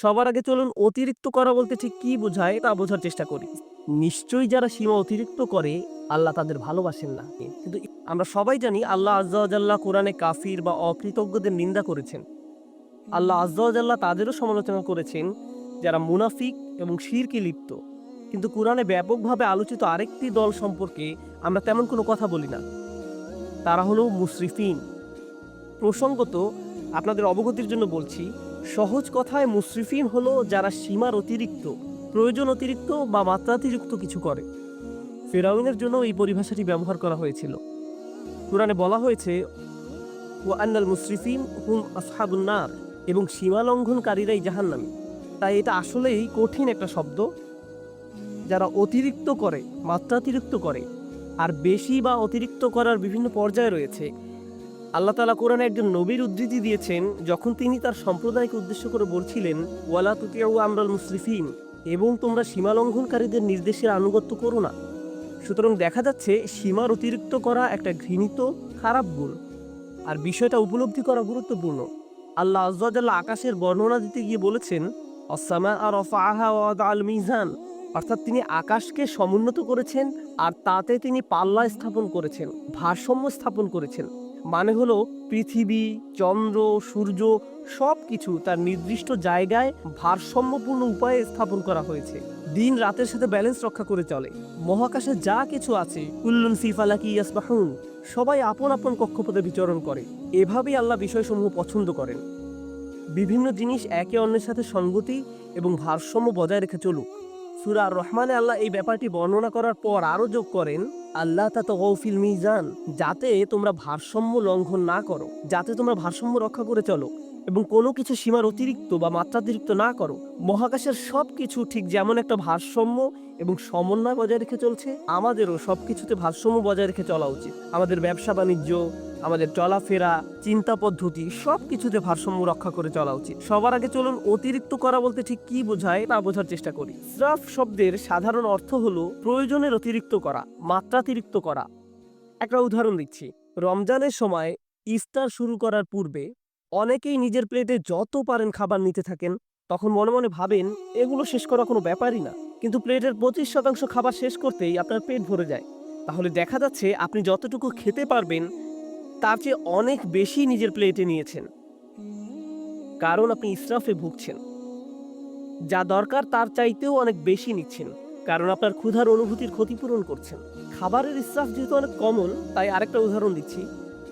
সবার আগে চলুন অতিরিক্ত করা বলতে ঠিক কি বোঝায় তা বোঝার চেষ্টা করি। নিশ্চয়ই যারা সীমা অতিরিক্ত করে আল্লাহ তাদের ভালোবাসেন না। কিন্তু আমরা সবাই জানি আল্লাহ আজ্জা ওয়া জাল্লা কোরআনে কাফির বা অকৃতজ্ঞদের নিন্দা করেছেন। আল্লাহ আজ্জা ওয়া জাল্লা তাদেরও সমালোচনা করেছেন যারা মুনাফিক এবং শিরকে লিপ্ত। কিন্তু কোরআনে ব্যাপকভাবে আলোচিত আরেকটি দল সম্পর্কে আমরা তেমন কোনো কথা বলি না। তারা হলো মুসরিফিন। প্রসঙ্গত আপনাদের অবগতির জন্য বলছি, সহজ কথায় মুসরিফিন হলো যারা সীমার অতিরিক্ত, প্রয়োজন অতিরিক্ত বা মাত্রাতিরিক্ত কিছু করে। ফেরাউনের জন্য এই পরিভাষাটি ব্যবহার করা হয়েছিল। কুরআনে বলা হয়েছে ওয়া আন্নাল মুসরিফিন হুম আসহাবুন নার, এবং সীমা লঙ্ঘনকারীরাই জাহান্নামী। তাই এটা আসলেই কঠিন একটা শব্দ। যারা অতিরিক্ত করে, মাত্রাতিরিক্ত করে, আর বেশি বা অতিরিক্ত করার বিভিন্ন পর্যায় রয়েছে। আল্লাহ তাআলা কোরআনে একজন নবীর উদ্ধৃতি দিয়েছেন যখন তিনি তার সম্প্রদায়কে উদ্দেশ্য করে বলছিলেন ওয়ালা তুতিউ আমরাল মুসরিফিন, এবং তোমরা সীমা লঙ্ঘনকারীদের নির্দেশের আনুগত্য করো না। সুতরাং দেখা যাচ্ছে সীমার অতিরিক্ত করা একটা ঘৃণিত খারাপ গুণ, আর বিষয়টা উপলব্ধি করা গুরুত্বপূর্ণ। আল্লাহ আজ্জা ওয়া জাল্লা আকাশের বর্ণনা দিতে গিয়ে বলেছেন আস-সামাআ রাফাআহা ওয়া ওয়াদাআল মিজান, অর্থাৎ তিনি আকাশকে সমুন্নত করেছেন আর তাতে তিনি পাল্লা স্থাপন করেছেন, ভারসাম্য স্থাপন করেছেন। মানে হলো পৃথিবী, চন্দ্র, সূর্য সব কিছু তার নির্দিষ্ট জায়গায় ভারসাম্যপূর্ণ উপায়ে স্থাপন করা হয়েছে। দিন রাতের সাথে ব্যালেন্স রক্ষা করে চলে। মহাকাশে যা কিছু আছে কুল্লুন ফি ফালাকি ইয়াসবাহুন, সবাই আপন আপন কক্ষপথে বিচরণ করে। এভাবেই আল্লাহ বিষয়সমূহ পছন্দ করেন। বিভিন্ন জিনিস একে অন্যের সাথে সঙ্গতি এবং ভারসাম্য বজায় রেখে চলুক। সূরা আর রহমানে আল্লাহ এই ব্যাপারটি বর্ণনা করার পর আরও যোগ করেন আল্লাহ তাতগাউ ফিল মিজান, যাতে তোমরা ভারসাম্য লঙ্ঘন না করো, যাতে তোমরা ভারসাম্য রক্ষা করে চলো এবং কোনো কিছু সীমার অতিরিক্ত বা মাত্রাতিরিক্ত না করো। মহাকাশের সব কিছু ঠিক যেমন একটা ভারসাম্য এবং সমন্বয় বজায় রেখে চলছে, আমাদেরও সব কিছুতে ভারসাম্য বজায় রেখে চলা উচিত। আমাদের ব্যবসা বাণিজ্য, আমাদের চলাফেরা, চিন্তা পদ্ধতি সব কিছুতে ভারসাম্য রক্ষা করে চলা উচিত। সবার আগে চলুন অতিরিক্ত করা বলতে ঠিক কি বোঝায় তা বোঝার চেষ্টা করি। ইসরাফ শব্দের সাধারণ অর্থ হলো প্রয়োজনের অতিরিক্ত করা, মাত্রাতিরিক্ত করা। একটা উদাহরণ দিচ্ছি। রমজানের সময় ইফতার শুরু করার পূর্বে অনেকেই নিজের প্লেটে যত পারেন খাবার নিতে থাকেন। তখন মনে মনে ভাবেন এগুলো শেষ করা কোনো ব্যাপারই না, কিন্তু প্লেটের 25% খাবার শেষ করতেই আপনার পেট ভরে যায়। তাহলে দেখা যাচ্ছে আপনি যতটুকু খেতে পারবেন তার চেয়ে অনেক বেশি নিজের প্লেটে নিয়েছেন, কারণ আপনি ইসরাফে ভুগছেন। যা দরকার তার চাইতেও অনেক বেশি নিচ্ছেন, কারণ আপনার ক্ষুধার অনুভূতির ক্ষতিপূরণ করছেন। খাবারের ইসরাফ যেহেতু অনেক কমন, তাই আরেকটা উদাহরণ দিচ্ছি।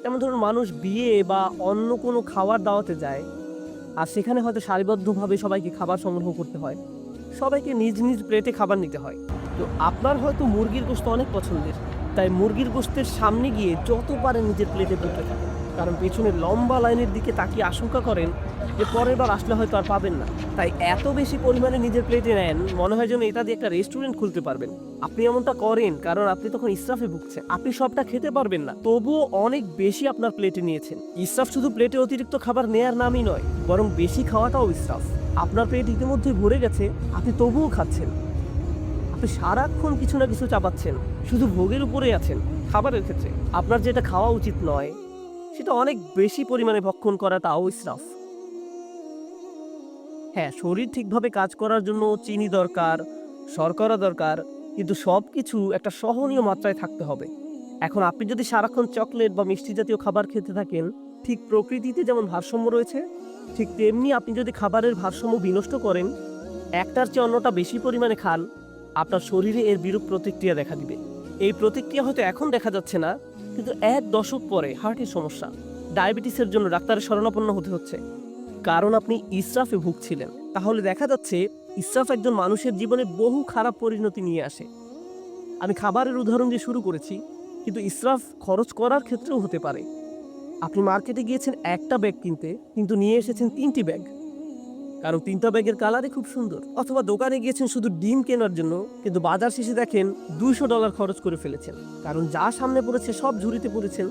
যেমন ধরুন, মানুষ বিয়ে বা অন্য কোনো খাওয়ার দাওয়াতে যায়, আর সেখানে হয়তো সারিবদ্ধভাবে সবাইকে খাবার সংগ্রহ করতে হয়, সবাইকে নিজ নিজ প্লেটে খাবার নিতে হয়। তো আপনার হয়তো মুরগির গোশত অনেক পছন্দের, তাই মুরগির গোশতের সামনে গিয়ে যত পারেন নিজের প্লেটে তুলতে থাকেন, কারণ পেছনে লম্বা লাইনের দিকে তাকিয়ে আশঙ্কা করেন যে পরের বার আসলে হয়তো আর পাবেন না। তাই এত বেশি পরিমাণে নিজের প্লেটে নেন, মনে হয় যেন এটা দিয়ে একটা রেস্টুরেন্ট খুলতে পারবেন। আপনি এমনটা করেন কারণ আপনি তখন ইসরাফে ভুগছেন। আপনি সবটা খেতে পারবেন না, তবুও অনেক বেশি আপনার প্লেটে নিয়েছেন। ইসরাফ শুধু প্লেটে অতিরিক্ত খাবার নেয়ার নামই নয়, বরং বেশি খাওয়াটাও ইসরাফ। আপনার প্লেট ইতিমধ্যে ভরে গেছে, আপনি তবুও খাচ্ছেন। আপনি সারাক্ষণ কিছু না কিছু চাপাচ্ছেন, শুধু ভোগের উপরে আছেন। খাবারের ক্ষেত্রে আপনার যেটা খাওয়া উচিত নয় সেটা অনেক বেশি পরিমাণে ভক্ষণ করাটাও ইসরাফ। হ্যাঁ, শরীর ঠিকভাবে কাজ করার জন্য চিনি দরকার, শর্করা দরকার, কিন্তু সব কিছু একটা সহনীয় মাত্রায় থাকতে হবে। এখন আপনি যদি সারাক্ষণ চকলেট বা মিষ্টি জাতীয় খাবার খেতে থাকেন, ঠিক প্রকৃতিতে যেমন ভারসাম্য রয়েছে, ঠিক তেমনি আপনি যদি খাবারের ভারসাম্য বিনষ্ট করেন, একটার চেয়ে অন্যটা বেশি পরিমাণে খান, আপনার শরীরে এর বিরূপ প্রতিক্রিয়া দেখা দিবে। এই প্রতিক্রিয়া হয়তো এখন দেখা যাচ্ছে না, কিন্তু 1 দশক পরে হার্টের সমস্যা, ডায়াবেটিসের জন্য ডাক্তারের শরণাপন্ন হতে হচ্ছে, কারণ আপনি ইসরাফে ভুগছিলেন। তাহলে দেখা যাচ্ছে ইসরাফ একজন মানুষের জীবনে বহু খারাপ পরিণতি নিয়ে আসে। আমি খাবারের উদাহরণ দিয়ে শুরু করেছি, কিন্তু ইসরাফ খরচ করার ক্ষেত্রেও হতে পারে। আপনি মার্কেটে গিয়েছেন একটা ব্যাগ কিনতে, কিন্তু নিয়ে এসেছেন 3টি ব্যাগ, কারণ 3টা ব্যাগের কালারই খুব সুন্দর। অথবা দোকানে গিয়েছেন শুধু ডিম কেনার জন্য, কিন্তু বাজার শেষে দেখেন $200 খরচ করে ফেলেছেন, কারণ যা সামনে পড়েছে সব ঝুড়িতে পড়েছেন।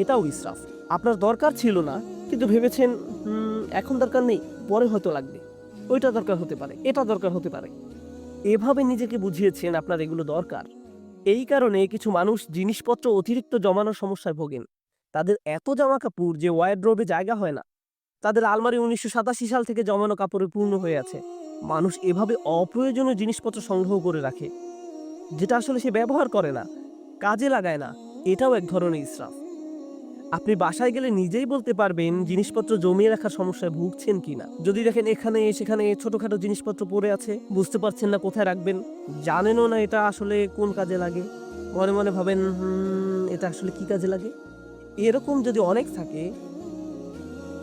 এটাও ইসরাফ। আপনার দরকার ছিল না, কিন্তু ভেবেছেন এখন দরকার নেই, পরে হয়তো লাগবে। ওইটা দরকার হতে পারে, এটা দরকার হতে পারে। এভাবে নিজেকে বুঝিয়েছেন আপনার এগুলো দরকার। এই কারণে কিছু মানুষ জিনিসপত্র অতিরিক্ত জমানোর সমস্যায় ভোগেন। তাদের এত জামা কাপড় যে ওয়ারড্রোবে জায়গা হয় না। তাদের আলমারি 1987 সাল থেকে জমানো কাপড়ে পূর্ণ হয়ে আছে। মানুষ এভাবে অপ্রয়োজনীয় জিনিসপত্র সংগ্রহ করে রাখে, যেটা আসলে সে ব্যবহার করে না, কাজে লাগায় না। এটাও এক ধরনের ইসরাফ। আপনি বাসায় গেলে নিজেই বলতে পারবেন জিনিসপত্র জমিয়ে রাখার সমস্যায় ভুগছেন কিনা। যদি দেখেন এখানে সেখানে ছোটখাটো জিনিসপত্র পড়ে আছে, বুঝতে পারছেন না কোথায় রাখবেন, জানেনও না এটা আসলে কোন কাজে লাগে, মনে মনে ভাবেন এটা আসলে কি কাজে লাগে, এরকম যদি অনেক থাকে,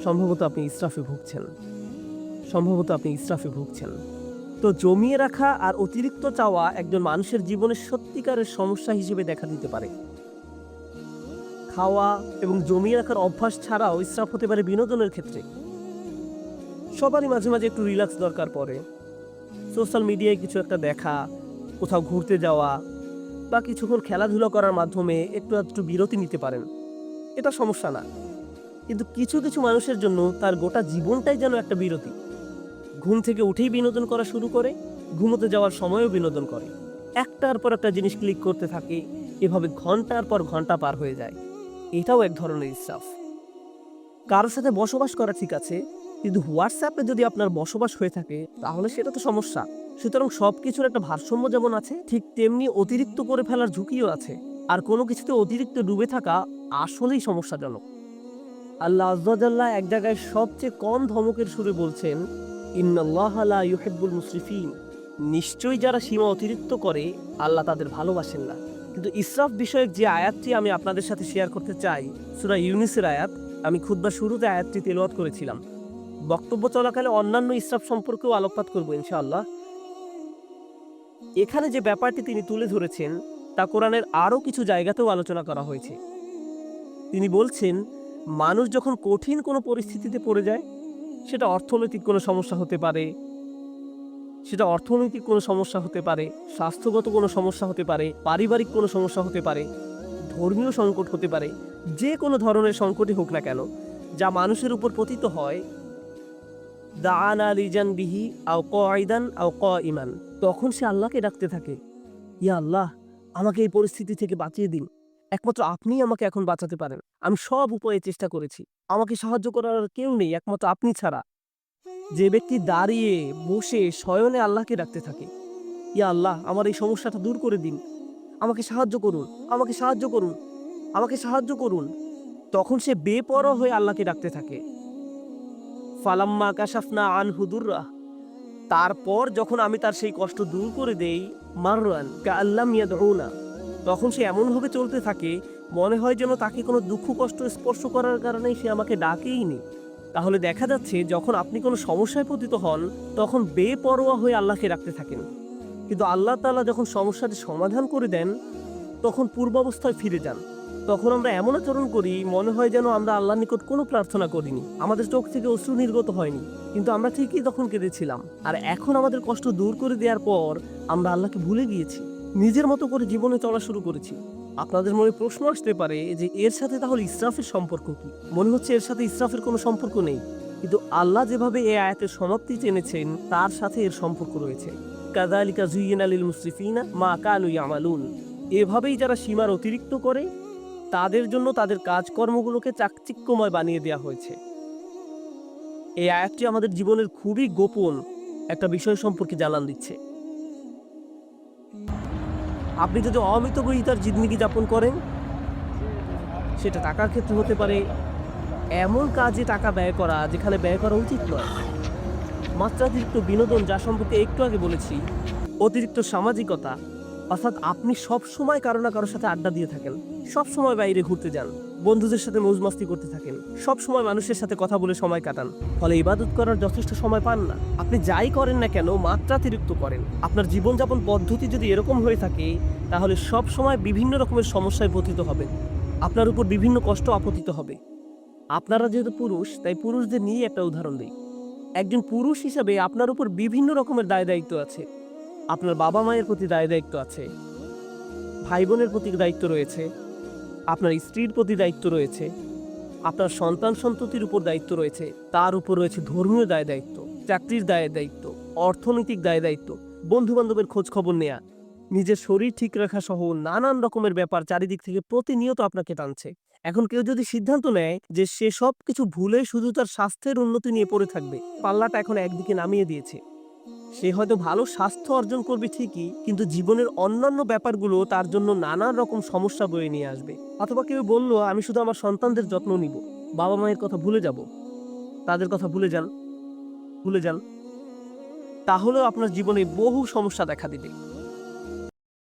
সম্ভবত আপনি ইসরাফে ভুগছেন। তো জমিয়ে রাখা আর অতিরিক্ত চাওয়া একজন মানুষের জীবনের সত্যিকারের সমস্যা হিসেবে দেখা দিতে পারে। খাওয়া এবং জমিয়ে রাখার অভ্যাস ছাড়াও ইসরাফ হতে পারে বিনোদনের ক্ষেত্রে। সবারই মাঝে মাঝে একটু রিল্যাক্স দরকার পড়ে। সোশ্যাল মিডিয়ায় কিছু একটা দেখা, কোথাও ঘুরতে যাওয়া বা কিছুক্ষণ খেলাধুলা করার মাধ্যমে একটু বিরতি নিতে পারেন, এটা সমস্যা না। কিন্তু কিছু কিছু মানুষের জন্য তার গোটা জীবনটাই যেন একটা বিরতি। ঘুম থেকে উঠেই বিনোদন করা শুরু করে, ঘুমোতে যাওয়ার সময়ও বিনোদন করে, একটার পর একটা জিনিস ক্লিক করতে থাকে, এভাবে ঘন্টার পর ঘন্টা পার হয়ে যায়। এটাও এক ধরনের ইসরাফ। কারোর সাথে বসবাস করা ঠিক আছে, কিন্তু হোয়াটসঅ্যাপে যদি আপনার বসবাস হয়ে থাকে তাহলে সেটা তো সমস্যা। সুতরাং সবকিছুর একটা ভারসাম্য যেমন আছে, ঠিক তেমনি অতিরিক্ত করে ফেলার ঝুঁকিও আছে। আর কোনো কিছুতে অতিরিক্ত ডুবে থাকা আসলেই সমস্যাজনক। আল্লাহ আযজা ওয়া জাল্লা এক জায়গায় সবচেয়ে কম ধমকের সুরে বলছেন, ইন্নাল্লাহা লা ইউহিব্বুল মুসরিফিন, নিশ্চয়ই যারা সীমা অতিরিক্ত করে আল্লাহ তাদের ভালোবাসেন না। কিন্তু ইসরাফ বিষয়ক যে আয়াতটি আমি আপনাদের সাথে শেয়ার করতে চাই, সূরা ইউনুসের আয়াত, আমি খুতবার শুরুতে আয়াতটি তেলাওয়াত করেছিলাম। বক্তব্য চলাকালে অন্যান্য ইসরাফ সম্পর্কেও আলোকপাত করব ইনশাআল্লাহ। এখানে যে ব্যাপারটি তিনি তুলে ধরেছেন তা কোরআনের আরও কিছু জায়গাতেও আলোচনা করা হয়েছে। তিনি বলছেন, মানুষ যখন কঠিন কোনো পরিস্থিতিতে পড়ে যায়, সেটা অর্থনৈতিক কোনো সমস্যা হতে পারে, স্বাস্থ্যগত কোনো সমস্যা হতে পারে, পারিবারিক কোনো সমস্যা হতে পারে, ধর্মীয় সংকট হতে পারে, যে কোনো ধরনের সংকটই হোক না কেন, যা মানুষের উপর পতিত হয়, দাআনা লিজানবিহি আও কাঈদান আও কাঈমান, তখন সে আল্লাহকে ডাকতে থাকে, ইয়া আল্লাহ, আমাকে এই পরিস্থিতি থেকে বাঁচিয়ে দিন। একমাত্র আপনিই আমাকে এখন বাঁচাতে পারেন। আমি সব উপায়ে চেষ্টা করেছি, আমাকে সাহায্য করার কেউ নেই একমাত্র আপনি ছাড়া। যে ব্যক্তি দাঁড়িয়ে বসে শয়নে আল্লাহকে ডাকতে থাকে, ইয়া আল্লাহ, আমার এই সমস্যাটা দূর করে দিন, আমাকে সাহায্য করুন, তখন সে বেপরোয়া হয়ে আল্লাহকে ডাকতে থাকে। ফালাম্মা কাশাফনা আনহু দুররাহ, তারপর যখন আমি তার সেই কষ্ট দূর করে দেই, মাররান কাআল্লাম ইয়াদউনা, তখন সে এমনভাবে চলতে থাকে মনে হয় যেন তাকে কোনো দুঃখ কষ্ট স্পর্শ করার কারণে সে আমাকে ডাকেই নি। তাহলে দেখা যাচ্ছে, যখন আপনি কোনো সমস্যায় পতিত হন তখন বেপরোয়া হয়ে আল্লাহকে ডাকতে থাকেন, কিন্তু আল্লাহ তাআলা যখন সমস্যাটি সমাধান করে দেন তখন পূর্বাবস্থায় ফিরে যান। তখন আমরা এমন আচরণ করি মনে হয় যেন আমরা আল্লাহর নিকট কোনো প্রার্থনা করিনি, আমাদের চোখ থেকে অশ্রু নির্গত হয়নি, কিন্তু আমরা ঠিকই তখন কেঁদেছিলাম। আর এখন আমাদের কষ্ট দূর করে দেওয়ার পর আমরা আল্লাহকে ভুলে গিয়েছি, নিজের মতো করে জীবনে চলা শুরু করেছি। আপনাদের মনে প্রশ্ন আসতে পারে যে এর সাথে তাহলে ইসরাফের সম্পর্ক কি? মনে হচ্ছে এর সাথে ইসরাফের কোনো সম্পর্ক নেই, কিন্তু আল্লাহ যেভাবে এই আয়াতের সমাপ্তি চেনেছেন তার সাথে এর সম্পর্ক রয়েছে। কাযালিকা যুয়্যিনা লিল মুসরিফিনা মা কানু ইয়ামালুন, এভাবেই যারা সীমার অতিরিক্ত করে তাদের জন্য তাদের কাজকর্মগুলোকে চাকচিক্যময় বানিয়ে দেওয়া হয়েছে। এই আয়াতটি আমাদের জীবনের খুবই গোপন একটা বিষয় সম্পর্কে জানান দিচ্ছে। আপনি যদি অমিতব্যয়িতার জিন্দেগি যাপন করেন, সেটা টাকার ক্ষেত্রে হতে পারে, এমন কাজে টাকা ব্যয় করা যেখানে ব্যয় করা উচিত নয়, মাত্রাতিরিক্ত বিনোদন যা সম্পর্কে একটু আগে বলেছি, অতিরিক্ত সামাজিকতা, অর্থাৎ আপনি সব সময় কারো না কারোর সাথে আড্ডা দিয়ে থাকেন, সব সময় বাইরে ঘুরতে যান, বন্ধুদের সাথে মৌজ মাস্তি করতে থাকেন, সব সময় মানুষের সাথে কথা বলে সময় কাটান, ফলে ইবাদত করার যথেষ্ট সময় পান না। আপনি যাই করেন না কেন মাত্রাতিরিক্ত করেন। আপনার জীবনযাপন পদ্ধতি যদি এরকম হয়ে থাকে তাহলে সব সময় বিভিন্ন রকমের সমস্যায় পতিত হবেন, আপনার উপর বিভিন্ন কষ্ট আপতিত হবে। আপনারা যেহেতু পুরুষ, তাই পুরুষদের নিয়ে একটা উদাহরণ দিই। একজন পুরুষ হিসাবে আপনার উপর বিভিন্ন রকমের দায় দায়িত্ব আছে। আপনার বাবা মায়ের প্রতি দায় দায়িত্ব আছে, ভাই বোনের প্রতি দায়িত্ব রয়েছে, আপনার স্ত্রীর প্রতি দায়িত্ব রয়েছে, আপনার সন্তান সন্ততির উপর দায়িত্ব রয়েছে, তার উপর রয়েছে ধর্মীয় দায় দায়িত্ব, চাকরির দায় দায়িত্ব, অর্থনৈতিক দায় দায়িত্ব, বন্ধু বান্ধবের খোঁজ খবর নেয়া, নিজের শরীর ঠিক রাখা সহ নানান রকমের ব্যাপার চারিদিক থেকে প্রতিনিয়ত আপনাকে টানছে। এখন কেউ যদি সিদ্ধান্ত নেয় যে সে সবকিছু ভুলে শুধু তার স্বাস্থ্যের উন্নতি নিয়ে পড়ে থাকবে, পাল্লাটা এখন একদিকে নামিয়ে দিয়েছে। সে হয়তো ভালো স্বাস্থ্য অর্জন করবে ঠিকই, কিন্তু জীবনের অন্যান্য ব্যাপারগুলো তার জন্য নানান রকম সমস্যা বয়ে নিয়ে আসবে। অথবা কেউ বলল, আমি শুধু আমার সন্তানদের যত্ন নিব, বাবা মায়ের কথা ভুলে যাব। তাদের কথা ভুলে যান, ভুলে যান। তাহলেও আপনার জীবনে বহু সমস্যা দেখা দিবে।